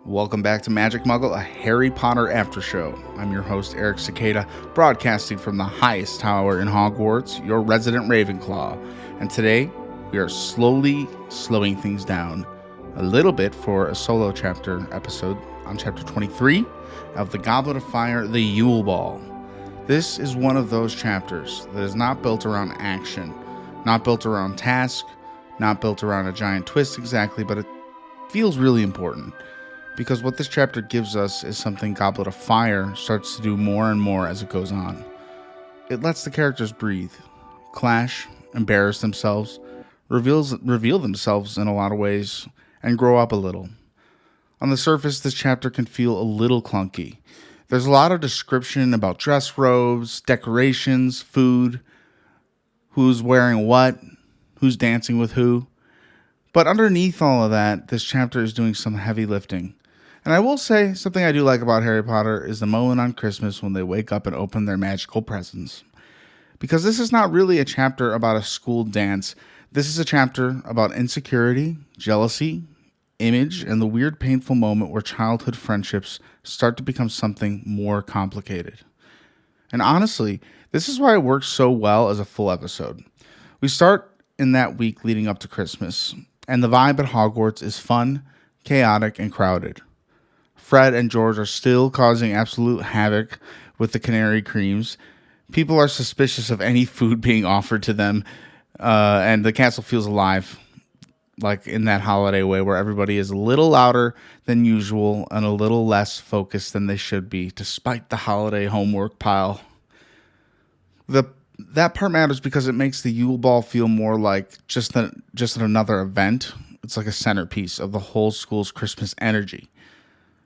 Welcome back to Magic Muggle, a Harry Potter Aftershow. I'm your host, Eric Cicada, broadcasting from the highest tower in Hogwarts, your resident Ravenclaw. And today, we are slowing things down a little bit for a solo chapter episode on chapter 23 of The Goblet of Fire, the Yule Ball. This is one of those chapters that is not built around action, not built around task, not built around a giant twist exactly, but it feels really important. Because what this chapter gives us is something Goblet of Fire starts to do more and more as it goes on. It lets the characters breathe, clash, embarrass themselves, reveal themselves in a lot of ways, and grow up a little. On the surface, this chapter can feel a little clunky. There's a lot of description about dress robes, decorations, food, who's wearing what, who's dancing with who. But underneath all of that, this chapter is doing some heavy lifting. And I will say, something I do like about Harry Potter is the moment on Christmas when they wake up and open their magical presents. Because this is not really a chapter about a school dance. This is a chapter about insecurity, jealousy, image, and the weird, painful moment where childhood friendships start to become something more complicated. And honestly, this is why it works so well as a full episode. We start in that week leading up to Christmas, and the vibe at Hogwarts is fun, chaotic, and crowded. Fred and George are still causing absolute havoc with the Canary Creams. People are suspicious of any food being offered to them, and the castle feels alive, like in that holiday way where everybody is a little louder than usual and a little less focused than they should be, despite the holiday homework pile. That part matters because it makes the Yule Ball feel more like just another event. It's like a centerpiece of the whole school's Christmas energy.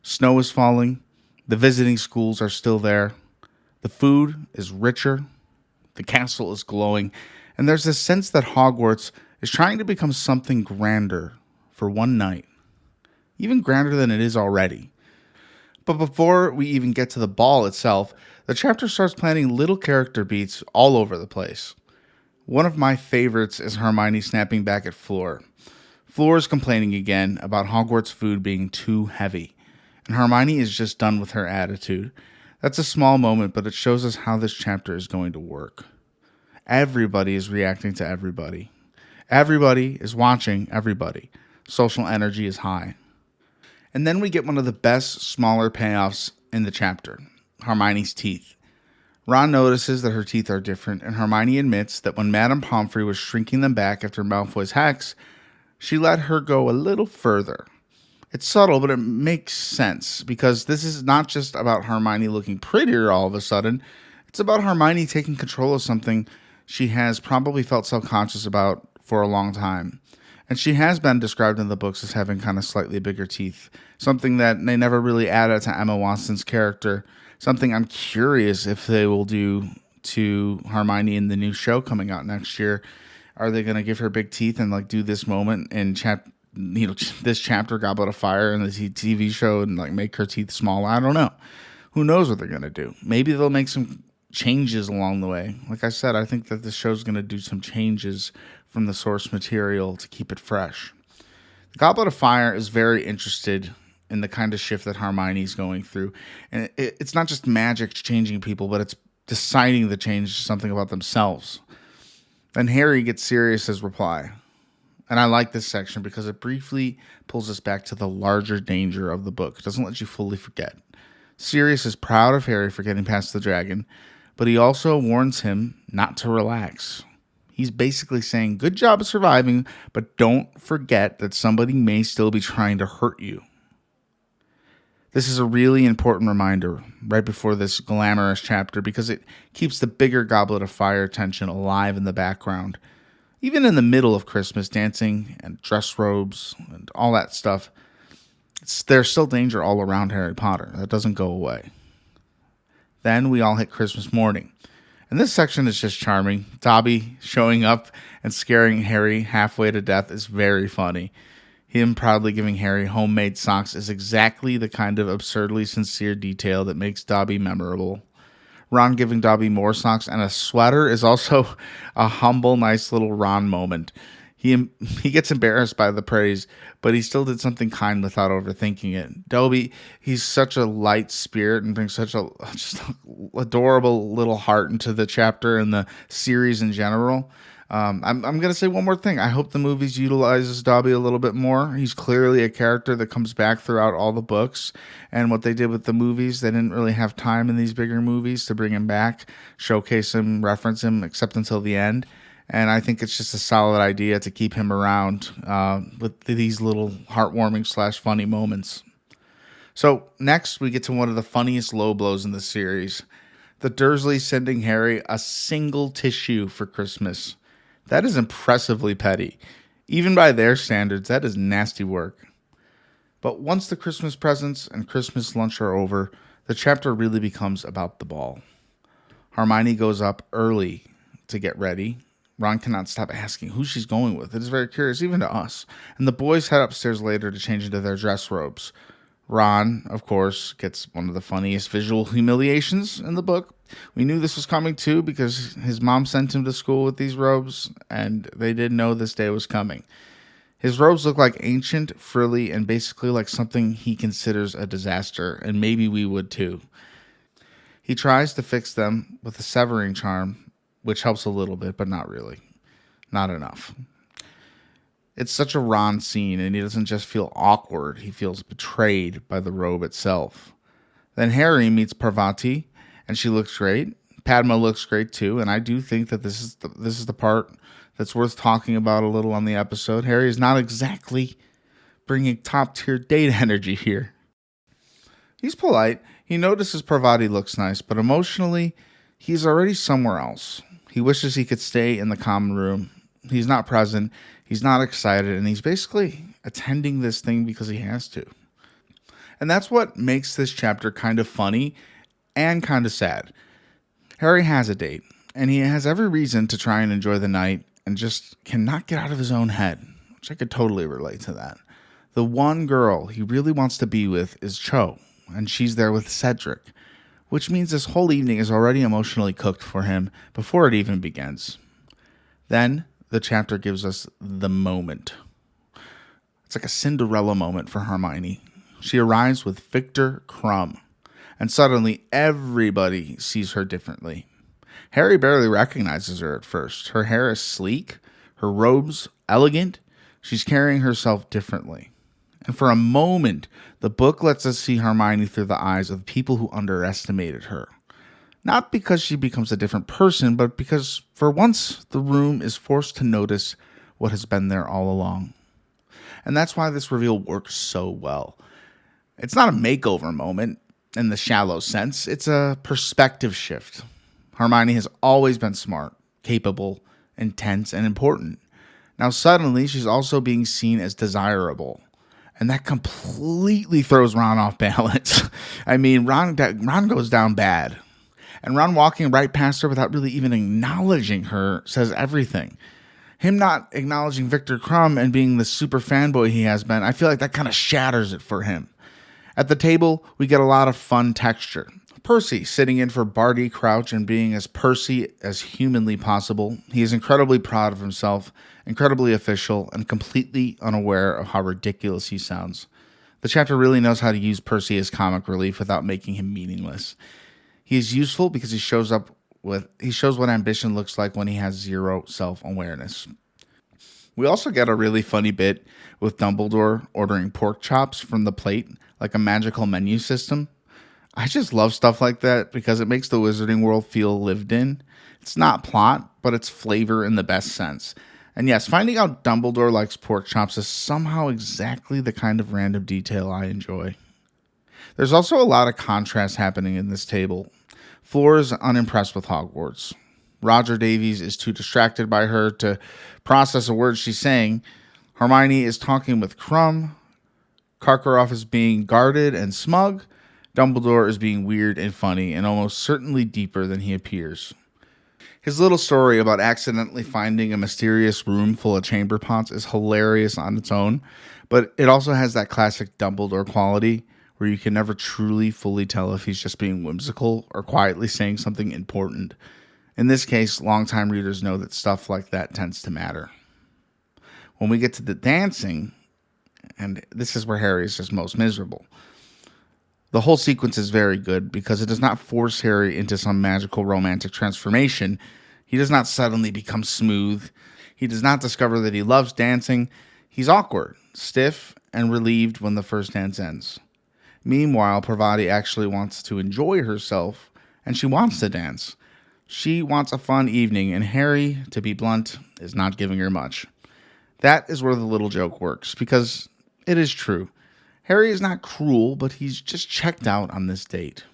Snow is falling, the visiting schools are still there, the food is richer, the castle is glowing, and there's this sense that Hogwarts is trying to become something grander for one night, even grander than it is already. But before we even get to the ball itself, the chapter starts planting little character beats all over the place. One of my favorites is Hermione snapping back at Fleur. Fleur is complaining again about Hogwarts food being too heavy. And Hermione is just done with her attitude. That's a small moment, but it shows us how this chapter is going to work. Everybody is reacting to everybody. Everybody is watching everybody. Social energy is high. And then we get one of the best smaller payoffs in the chapter, Hermione's teeth. Ron notices that her teeth are different, and Hermione admits that when Madame Pomfrey was shrinking them back after Malfoy's hex, she let her go a little further. It's subtle, but it makes sense, because this is not just about Hermione looking prettier all of a sudden. It's about Hermione taking control of something she has probably felt self-conscious about for a long time. And she has been described in the books as having kind of slightly bigger teeth, something that they never really added to Emma Watson's character, something I'm curious if they will do to Hermione in the new show coming out next year. Are they going to give her big teeth and do this moment in this chapter, Goblet of Fire, and the TV show, and make her teeth smaller? I don't know. Who knows what they're going to do? Maybe they'll make some changes along the way. Like I said, I think that the show's going to do some changes from the source material to keep it fresh. The Goblet of Fire is very interested in the kind of shift that Hermione's going through. And it's not just magic changing people, but it's deciding to change something about themselves. Then Harry gets Sirius's reply. And I like this section because it briefly pulls us back to the larger danger of the book. It doesn't let you fully forget. Sirius is proud of Harry for getting past the dragon, but he also warns him not to relax. He's basically saying, good job of surviving, but don't forget that somebody may still be trying to hurt you. This is a really important reminder right before this glamorous chapter because it keeps the bigger Goblet of Fire tension alive in the background. Even in the middle of Christmas, dancing and dress robes and all that stuff, there's still danger all around Harry Potter. That doesn't go away. Then we all hit Christmas morning. And this section is just charming. Dobby showing up and scaring Harry halfway to death is very funny. Him proudly giving Harry homemade socks is exactly the kind of absurdly sincere detail that makes Dobby memorable. Ron giving Dobby more socks and a sweater is also a humble, nice little Ron moment. He gets embarrassed by the praise, but he still did something kind without overthinking it. Dobby, he's such a light spirit and brings such a just adorable little heart into the chapter and the series in general. I'm gonna say one more thing. I hope the movies utilizes Dobby a little bit more. He's clearly a character that comes back throughout all the books, and what they did with the movies, they didn't really have time in these bigger movies to bring him back, showcase him, reference him, except until the end. And I think it's just a solid idea to keep him around with these little heartwarming / funny moments. So next, we get to one of the funniest low blows in the series. The Dursleys sending Harry a single tissue for Christmas. That is impressively petty. Even by their standards, that is nasty work. But once the Christmas presents and Christmas lunch are over, the chapter really becomes about the ball. Hermione goes up early to get ready. Ron cannot stop asking who she's going with. It is very curious, even to us. And the boys head upstairs later to change into their dress robes. Ron, of course, gets one of the funniest visual humiliations in the book. We knew this was coming too because his mom sent him to school with these robes, and they didn't know this day was coming. His robes look like ancient, frilly, and basically like something he considers a disaster, and maybe we would too. He tries to fix them with a severing charm, which helps a little bit, but not really. Not enough. It's such a Ron scene, and he doesn't just feel awkward, he feels betrayed by the robe itself. Then Harry meets Parvati, and she looks great. Padma looks great too, and I do think that this is the part that's worth talking about a little on the episode. Harry is not exactly bringing top-tier date energy here. He's polite. He notices Parvati looks nice, but emotionally, he's already somewhere else. He wishes he could stay in the common room. He's not present. He's not excited, and he's basically attending this thing because he has to. And that's what makes this chapter kind of funny and kind of sad. Harry has a date, and he has every reason to try and enjoy the night and just cannot get out of his own head, which I could totally relate to that. The one girl he really wants to be with is Cho, and she's there with Cedric, which means this whole evening is already emotionally cooked for him before it even begins. Then the chapter gives us the moment. It's like a Cinderella moment for Hermione. She arrives with Victor Krum, and suddenly everybody sees her differently. Harry barely recognizes her at first. Her hair is sleek, her robes elegant. She's carrying herself differently. And for a moment, the book lets us see Hermione through the eyes of people who underestimated her. Not because she becomes a different person, but because for once the room is forced to notice what has been there all along. And that's why this reveal works so well. It's not a makeover moment in the shallow sense. It's a perspective shift. Hermione has always been smart, capable, intense, and important. Now suddenly she's also being seen as desirable. And that completely throws Ron off balance. I mean, Ron goes down bad. And Ron walking right past her without really even acknowledging her says everything. Him not acknowledging Victor Krum and being the super fanboy he has been, I feel like that kind of shatters it for him. At the table, we get a lot of fun texture. Percy sitting in for Barty Crouch and being as Percy as humanly possible. He is incredibly proud of himself, incredibly official, and completely unaware of how ridiculous he sounds. The chapter really knows how to use Percy as comic relief without making him meaningless. He is useful because he shows what ambition looks like when he has zero self-awareness. We also get a really funny bit with Dumbledore ordering pork chops from the plate, like a magical menu system. I just love stuff like that because it makes the wizarding world feel lived in. It's not plot, but it's flavor in the best sense. And yes, finding out Dumbledore likes pork chops is somehow exactly the kind of random detail I enjoy. There's also a lot of contrast happening in this table. Fleur is unimpressed with Hogwarts. Roger Davies is too distracted by her to process a word she's saying. Hermione is talking with Krum. Karkaroff is being guarded and smug. Dumbledore is being weird and funny and almost certainly deeper than he appears. His little story about accidentally finding a mysterious room full of chamber pots is hilarious on its own, but it also has that classic Dumbledore quality where you can never truly fully tell if he's just being whimsical or quietly saying something important. In this case, longtime readers know that stuff like that tends to matter. When we get to the dancing, and this is where Harry is just most miserable. The whole sequence is very good because it does not force Harry into some magical romantic transformation. He does not suddenly become smooth. He does not discover that he loves dancing. He's awkward, stiff, and relieved when the first dance ends. Meanwhile, Parvati actually wants to enjoy herself, and she wants to dance. She wants a fun evening, and Harry, to be blunt, is not giving her much. That is where the little joke works, because it is true. Harry is not cruel, but he's just checked out on this date.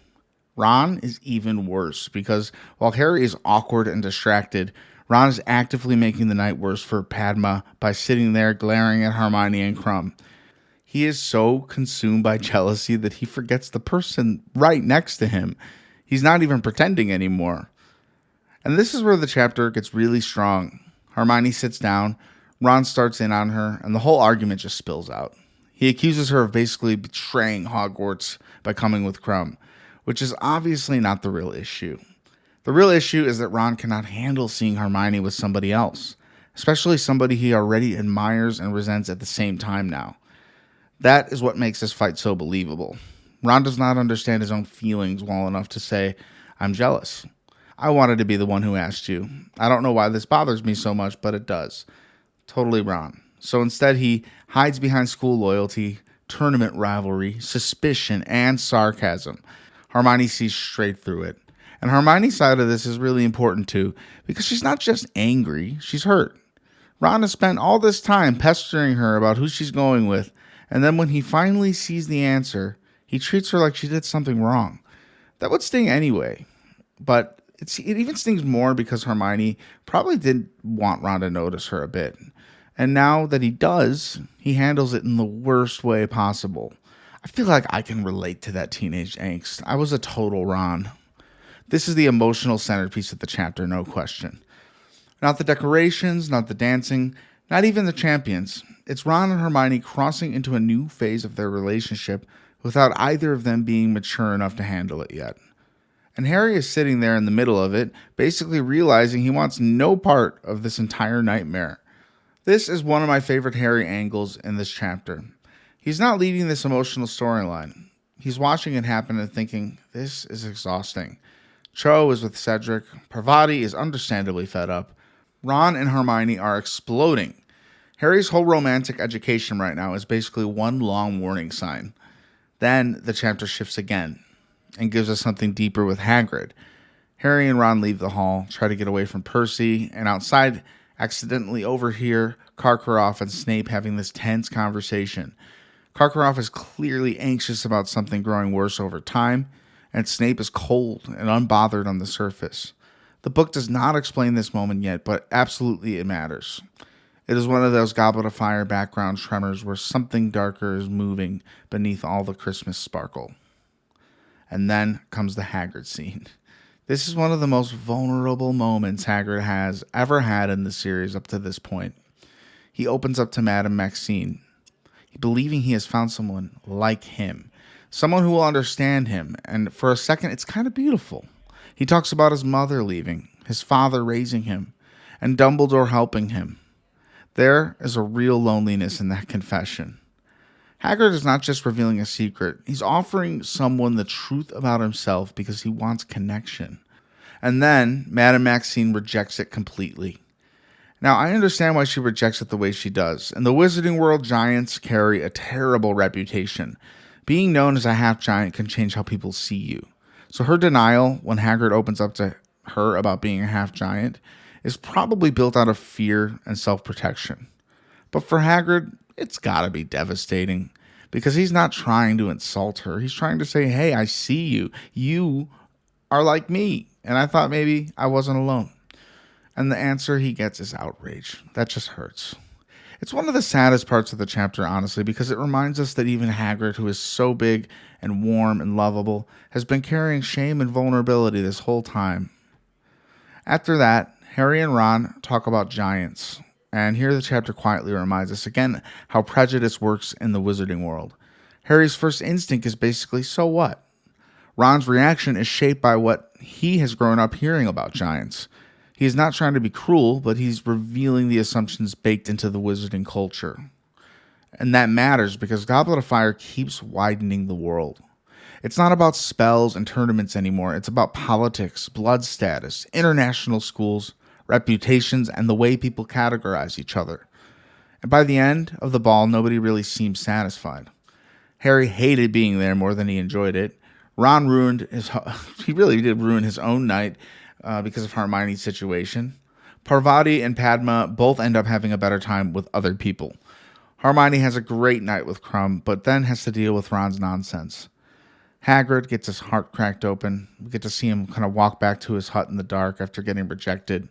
Ron is even worse, because while Harry is awkward and distracted, Ron is actively making the night worse for Padma by sitting there glaring at Hermione and Crumb. He is so consumed by jealousy that he forgets the person right next to him. He's not even pretending anymore. And this is where the chapter gets really strong. Hermione sits down, Ron starts in on her, and the whole argument just spills out. He accuses her of basically betraying Hogwarts by coming with Crumb, which is obviously not the real issue. The real issue is that Ron cannot handle seeing Hermione with somebody else, especially somebody he already admires and resents at the same time now. That is what makes this fight so believable. Ron does not understand his own feelings well enough to say, "I'm jealous. I wanted to be the one who asked you. I don't know why this bothers me so much, but it does." Totally Ron. So instead, he hides behind school loyalty, tournament rivalry, suspicion, and sarcasm. Hermione sees straight through it. And Hermione's side of this is really important too, because she's not just angry, she's hurt. Ron has spent all this time pestering her about who she's going with, and then when he finally sees the answer, he treats her like she did something wrong. That would sting anyway, but it even stings more because Hermione probably did want Ron to notice her a bit. And now that he does, he handles it in the worst way possible. I feel like I can relate to that teenage angst. I was a total Ron. This is the emotional centerpiece of the chapter, no question. Not the decorations, not the dancing, not even the champions. It's Ron and Hermione crossing into a new phase of their relationship without either of them being mature enough to handle it yet. And Harry is sitting there in the middle of it, basically realizing he wants no part of this entire nightmare. This is one of my favorite Harry angles in this chapter. He's not leading this emotional storyline. He's watching it happen and thinking, this is exhausting. Cho is with Cedric. Parvati is understandably fed up. Ron and Hermione are exploding. Harry's whole romantic education right now is basically one long warning sign. Then the chapter shifts again and gives us something deeper with Hagrid. Harry and Ron leave the hall, try to get away from Percy, and outside accidentally overhear Karkaroff and Snape having this tense conversation. Karkaroff is clearly anxious about something growing worse over time, and Snape is cold and unbothered on the surface. The book does not explain this moment yet, but absolutely it matters. It is one of those Goblet of Fire background tremors where something darker is moving beneath all the Christmas sparkle. And then comes the Hagrid scene. This is one of the most vulnerable moments Hagrid has ever had in the series up to this point. He opens up to Madame Maxine, believing he has found someone like him, someone who will understand him, and for a second it's kind of beautiful. He talks about his mother leaving, his father raising him, and Dumbledore helping him. There is a real loneliness in that confession. Hagrid is not just revealing a secret, he's offering someone the truth about himself because he wants connection. And then Madame Maxine rejects it completely. Now, I understand why she rejects it the way she does. In the Wizarding world, giants carry a terrible reputation. Being known as a half-giant can change how people see you. So her denial, when Hagrid opens up to her about being a half-giant, is probably built out of fear and self-protection. But for Hagrid, it's gotta be devastating. Because he's not trying to insult her. He's trying to say, hey, I see you. You are like me. And I thought maybe I wasn't alone. And the answer he gets is outrage. That just hurts. It's one of the saddest parts of the chapter, honestly, because it reminds us that even Hagrid, who is so big and warm and lovable, has been carrying shame and vulnerability this whole time. After that, Harry and Ron talk about giants. And here the chapter quietly reminds us again how prejudice works in the Wizarding world. Harry's first instinct is basically, so what? Ron's reaction is shaped by what he has grown up hearing about giants. He is not trying to be cruel, but he's revealing the assumptions baked into the wizarding culture. And that matters because Goblet of Fire keeps widening the world. It's not about spells and tournaments anymore. It's about politics, blood status, international schools, reputations, and the way people categorize each other. And by the end of the ball, nobody really seemed satisfied. Harry hated being there more than he enjoyed it. Ron he really did ruin his own night because of Hermione's situation. Parvati and Padma both end up having a better time with other people. Hermione has a great night with Crumb, but then has to deal with Ron's nonsense. Hagrid gets his heart cracked open. We get to see him kind of walk back to his hut in the dark after getting rejected.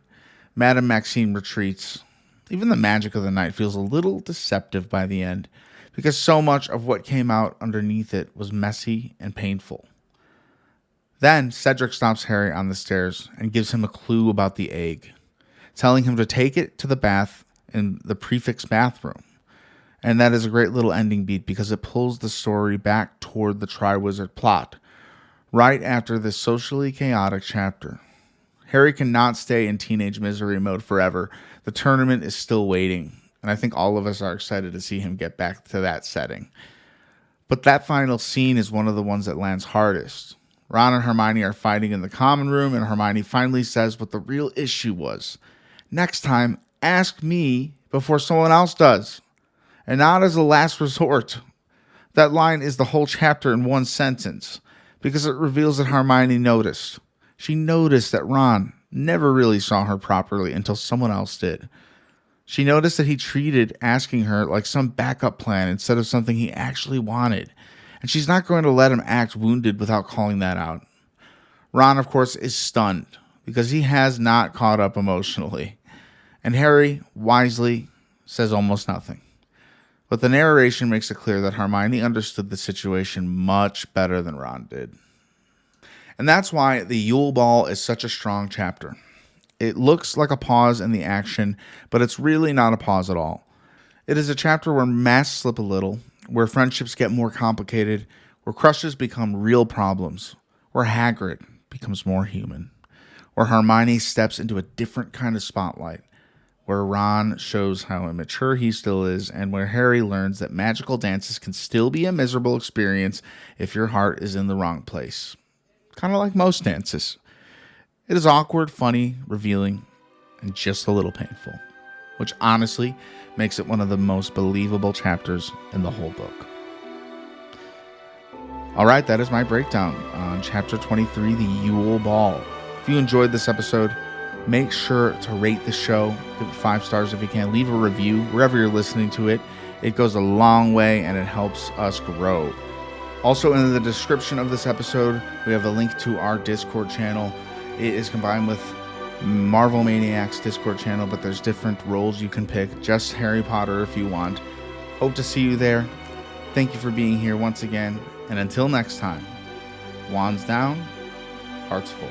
Madame Maxime retreats. Even the magic of the night feels a little deceptive by the end, because so much of what came out underneath it was messy and painful. Then Cedric stops Harry on the stairs and gives him a clue about the egg, telling him to take it to the bath in the prefix bathroom. And that is a great little ending beat because it pulls the story back toward the Triwizard plot, right after this socially chaotic chapter. Harry cannot stay in teenage misery mode forever. The tournament is still waiting, and I think all of us are excited to see him get back to that setting. But that final scene is one of the ones that lands hardest. Ron and Hermione are fighting in the common room, and Hermione finally says what the real issue was. Next time, ask me before someone else does. And not as a last resort. That line is the whole chapter in one sentence, because it reveals that Hermione noticed. She noticed that Ron never really saw her properly until someone else did. She noticed that he treated asking her like some backup plan instead of something he actually wanted. And she's not going to let him act wounded without calling that out. Ron, of course, is stunned because he has not caught up emotionally. And Harry, wisely, says almost nothing. But the narration makes it clear that Hermione understood the situation much better than Ron did. And that's why the Yule Ball is such a strong chapter. It looks like a pause in the action, but it's really not a pause at all. It is a chapter where masks slip a little, where friendships get more complicated, where crushes become real problems, where Hagrid becomes more human, where Hermione steps into a different kind of spotlight, where Ron shows how immature he still is, and where Harry learns that magical dances can still be a miserable experience if your heart is in the wrong place. Kind of like most dances. It is awkward, funny, revealing, and just a little painful, which honestly makes it one of the most believable chapters in the whole book. All right, that is my breakdown on Chapter 23, The Yule Ball. If you enjoyed this episode, make sure to rate the show. Give it 5 stars if you can. Leave a review wherever you're listening to it. It goes a long way and it helps us grow. Also, in the description of this episode, we have a link to our Discord channel. It is combined with Marvel Maniac's Discord channel, but there's different roles you can pick. Just Harry Potter if you want. Hope to see you there. Thank you for being here once again. And until next time, wands down, hearts full.